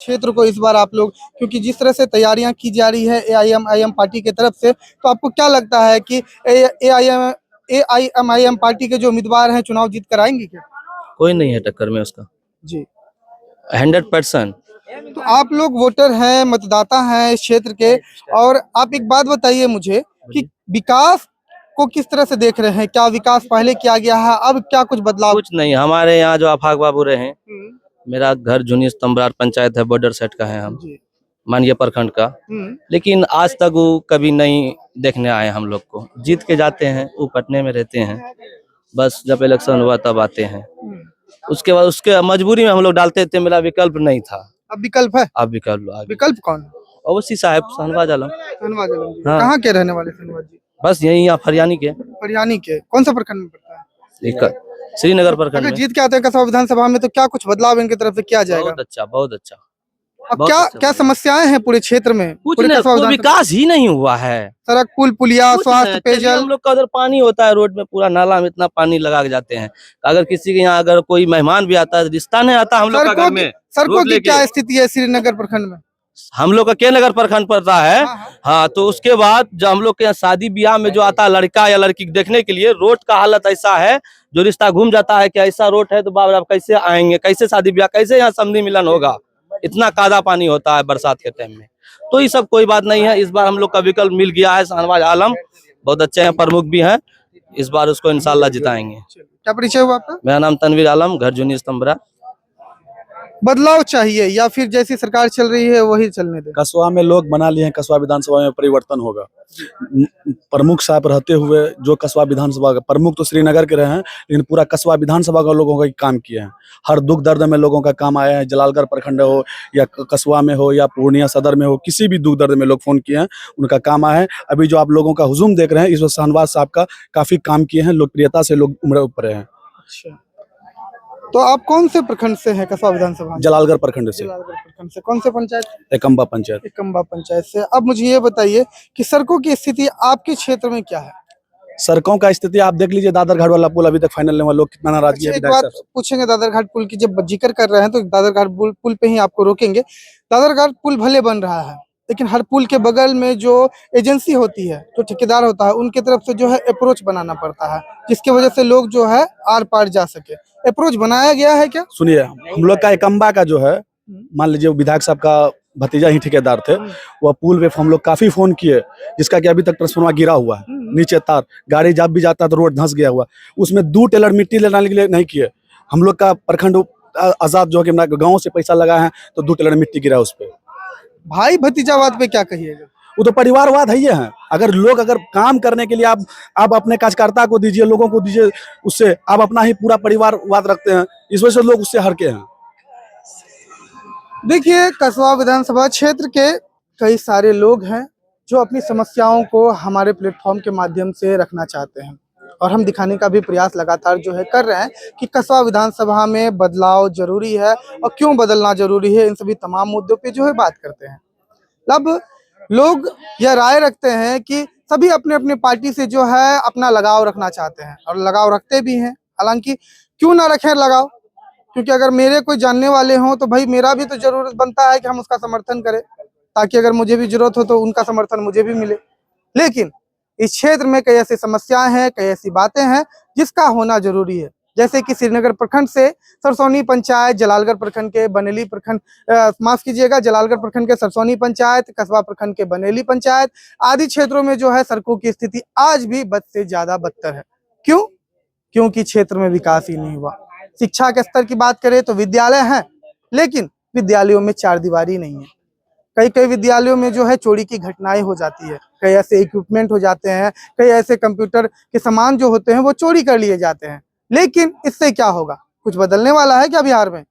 क्षेत्र को इस बार आप लोग, क्योंकि जिस तरह से तैयारियां की जा रही है एआईएमआईएम पार्टी की तरफ से, तो आपको क्या लगता है कि एआईएमआईएम पार्टी के जो उम्मीदवार हैं चुनाव जीत कर आएंगे क्या? कोई नहीं है टक्कर में उसका, जी। 100%। तो आप लोग वोटर हैं, मतदाता हैं इस क्षेत्र के, और आप एक बात बताइए मुझे कि विकास को किस तरह से देख रहे हैं? क्या विकास पहले किया गया है, अब क्या कुछ बदलाव? कुछ नहीं, हमारे यहाँ जो आफाक बाबू रहे, मेरा घर जुनी स्तंभरार पंचायत है, बॉर्डर सेट का है हम, मानवीय प्रखंड का, लेकिन आज तक वो कभी नहीं देखने आए हम लोग को। जीत के जाते हैं, वो पटने में रहते हैं, बस जब इलेक्शन हुआ तब आते हैं। उसके बाद उसके मजबूरी में हम लोग डालते थे, मेरा विकल्प नहीं था। अब विकल्प है? अब विकल्प विकल्प कौन है? अवश्य साहब शहनवाज आलम। शहनवाज आलम जी। हाँ। कहाँ के रहने वाले शहनवाज जी? बस यही यहाँ फरियानी के। फरियानी के कौन सा प्रखंड में पड़ता है? श्रीनगर प्रखंड अगर में। जीत के आते हैं कसबा विधानसभा में तो क्या कुछ बदलाव इनकी तरफ से किया जाएगा? बहुत अच्छा, बहुत अच्छा। अब क्या क्या समस्याएं हैं पूरे क्षेत्र में? कुछ नहीं, कोई विकास ही नहीं हुआ है। सड़क, पुल, पुलिया, स्वास्थ्य, पेयजल। हम लोग का उधर पानी होता है रोड में, पूरा नाला में इतना पानी लगा के जाते हैं। अगर किसी के यहाँ अगर कोई मेहमान भी आता है, रिश्ता नहीं आता हम लोग का घर में। सड़कों की क्या स्थिति है श्रीनगर प्रखंड में? हम लोग का के नगर प्रखंड पड़ता है। हाँ, तो उसके बाद जब हम लोग के यहाँ शादी ब्याह में जो आता है लड़का या लड़की देखने के लिए, रोड का हालत ऐसा है, जो रिश्ता घूम जाता है कि ऐसा रोड है तो बाबा आप कैसे आएंगे, कैसे शादी ब्याह, कैसे यहाँ समधी मिलन होगा? इतना कादा पानी होता है बरसात के टाइम में। तो ये सब कोई बात नहीं है। इस बार हम लोग का विकल्प मिल गया है, शहनवाज आलम बहुत अच्छे हैं, प्रमुख भी हैं। इस बार उसको इंशाल्लाह जिताएंगे। क्या परिचय हुआ आपका? मेरा नाम तनवीर आलम, घर जुनी स्तंभरा। बदलाव चाहिए या फिर जैसी सरकार चल रही है वही चलने दे? कसबा में लोग बना लिए हैं, कसबा विधानसभा में परिवर्तन होगा। प्रमुख साहब रहते हुए जो कसबा विधानसभा का प्रमुख तो श्रीनगर के रहे हैं, लेकिन पूरा कसबा विधानसभा का लोगों का काम किए हैं। हर दुख दर्द में लोगों का काम आया है। जलालगढ़ प्रखंड हो या कसबा में हो या पूर्णिया सदर में हो, किसी भी दुख दर्द में लोग फोन किए हैं, उनका काम आया है। अभी जो आप लोगों का हुजूम देख रहे हैं, इस वक्त शहनवाज साहब का काफी काम किए हैं, लोकप्रियता से लोग उम्र ऊपर हैं। अच्छा, तो आप कौन से प्रखंड से हैं? कसबा विधानसभा? जलालगढ़ प्रखंड से। जलालगढ़ प्रखंड से कौन से पंचायत? एकम्बा पंचायत। एकम्बा पंचायत से। अब मुझे ये बताइए कि सड़कों की स्थिति आपके क्षेत्र में क्या है? सड़कों का स्थिति आप देख लीजिए, दादर घाट वाला पुल अभी तक फाइनल नहीं हुआ, लोग कितना नाराजगी है। एक बात पूछेंगे, दादर घाट पुल की जब जिक्र कर रहे हैं तो दादर घाट पुल पे ही आपको रोकेंगे। दादर घाट पुल भले बन रहा है, लेकिन हर पुल के बगल में जो एजेंसी होती है, जो ठेकेदार होता है, उनके तरफ से जो है अप्रोच बनाना पड़ता है, जिसकी वजह से लोग जो है आर पार जा सके। अप्रोच बनाया गया है क्या? सुनिए, हम लोग का एकम्बा का जो है, मान लीजिए विधायक साहब का भतीजा ही ठेकेदार थे, वह पुल पे हम लोग काफी फोन किए, जिसका कि अभी तक ट्रांसफार्मर गिरा हुआ है, नीचे तार, गाड़ी जब भी जाता है तो रोड धंस गया हुआ। उसमें 2 टेलर मिट्टी लेने के लिए नहीं किए। हम लोग का प्रखंड आजाद जो कि गाँव से पैसा लगा है, तो 2 टेलर मिट्टी गिरा उस पर। भाई भतीजावाद पे क्या कहिएगा? वो तो परिवारवाद है ही है। अगर काम करने के लिए आप अपने कार्यकर्ता को दीजिए, लोगों को दीजिए, उससे आप अपना ही पूरा परिवारवाद रखते हैं, इस वजह से लोग उससे हटके हैं। देखिए, कसबा विधानसभा क्षेत्र के कई सारे लोग हैं जो अपनी समस्याओं को हमारे प्लेटफॉर्म के माध्यम से रखना चाहते हैं, और हम दिखाने का भी प्रयास लगातार जो है कर रहे हैं कि कसबा विधानसभा में बदलाव जरूरी है और क्यों बदलना जरूरी है। इन सभी तमाम मुद्दों पे जो है बात करते हैं। अब लोग यह राय रखते हैं कि सभी अपने अपने पार्टी से जो है अपना लगाव रखना चाहते हैं और लगाव रखते भी हैं। हालांकि क्यों ना रखें लगाव, क्योंकि अगर मेरे कोई जानने वाले हों तो भाई मेरा भी तो जरूरत बनता है कि हम उसका समर्थन करें, ताकि अगर मुझे भी जरूरत हो तो उनका समर्थन मुझे भी मिले। लेकिन इस क्षेत्र में कई ऐसी समस्याएं हैं, कई ऐसी बातें हैं जिसका होना जरूरी है, जैसे कि श्रीनगर प्रखंड से सरसोनी पंचायत, जलालगढ़ प्रखंड के बनेली प्रखंड, माफ कीजिएगा, जलालगढ़ प्रखंड के सरसोनी पंचायत, कसबा प्रखंड के बनेली पंचायत आदि क्षेत्रों में जो है सड़कों की स्थिति आज भी बद से ज्यादा बदतर है। क्यों? क्योंकि क्षेत्र में विकास ही नहीं हुआ। शिक्षा के स्तर की बात करें तो विद्यालय हैं, लेकिन विद्यालयों में चार दीवारी नहीं है। कई विद्यालयों में जो है चोरी की घटनाएं हो जाती है, कई ऐसे इक्विपमेंट हो जाते हैं, कई ऐसे कंप्यूटर के सामान जो होते हैं वो चोरी कर लिए जाते हैं। लेकिन इससे क्या होगा? कुछ बदलने वाला है क्या बिहार में?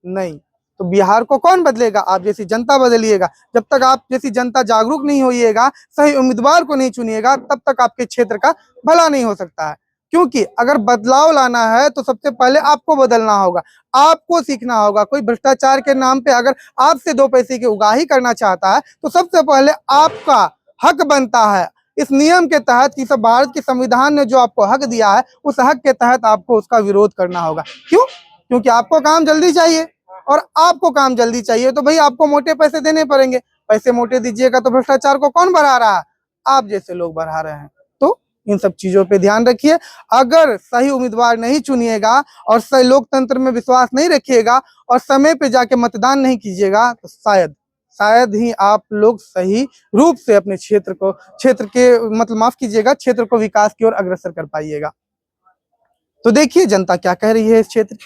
नहीं। तो बिहार को कौन बदलेगा? आप जैसी जनता बदलिएगा। जब तक आप जैसी जनता जागरूक नहीं होइएगा, सही उम्मीदवार को नहीं चुनिएगा, तब तक आपके क्षेत्र का भला नहीं हो सकता है। क्योंकि अगर बदलाव लाना है तो सबसे पहले आपको बदलना होगा, आपको सीखना होगा। कोई भ्रष्टाचार के नाम पे अगर आपसे 2 पैसे की उगाही करना चाहता है तो सबसे पहले आपका हक बनता है इस नियम के तहत कि सब भारत के संविधान ने जो आपको हक दिया है, उस हक के तहत आपको उसका विरोध करना होगा। क्यों? क्योंकि आपको काम जल्दी चाहिए, और आपको काम जल्दी चाहिए तो भाई आपको मोटे पैसे देने पड़ेंगे। पैसे मोटे दीजिएगा तो भ्रष्टाचार को कौन बढ़ा रहा है? आप जैसे लोग बढ़ा रहे हैं। तो इन सब चीजों पे ध्यान रखिए। अगर सही उम्मीदवार नहीं चुनिएगा और सही लोकतंत्र में विश्वास नहीं रखिएगा और समय पे जाके मतदान नहीं कीजिएगा तो शायद ही आप लोग सही रूप से अपने क्षेत्र के मतलब माफ कीजिएगा, क्षेत्र को विकास की ओर अग्रसर कर पाइएगा। तो देखिए जनता क्या कह रही है इस क्षेत्र